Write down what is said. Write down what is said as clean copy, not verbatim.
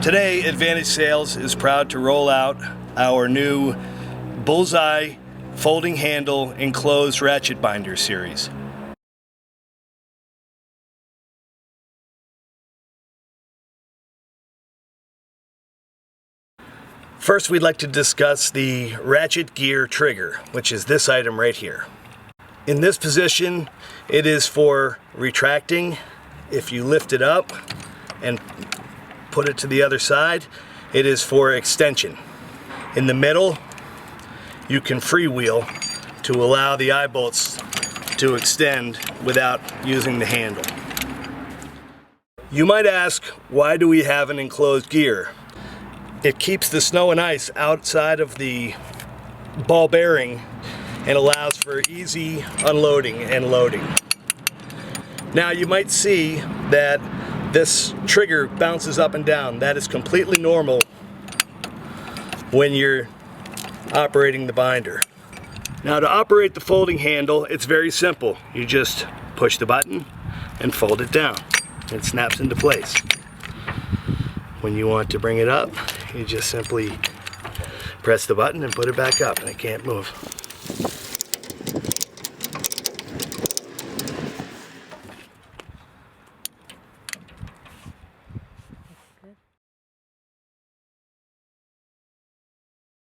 Today, Advantage Sales is proud to roll out our new Bullseye folding handle enclosed ratchet binder series. First, we'd like to discuss the ratchet gear trigger, which is this item right here. In this position, it is for retracting. If you lift it up and put it to the other side, it is for extension. In the middle, you can freewheel to allow the eye bolts to extend without using the handle. You might ask, why do we have an enclosed gear? It keeps the snow and ice outside of the ball bearing and allows for easy unloading and loading. Now you might see that this trigger bounces up and down. That is completely normal when you're operating the binder. Now to operate the folding handle, it's very simple. You just push the button and fold it down. It snaps into place. When you want to bring it up, you just simply press the button and put it back up, and it can't move.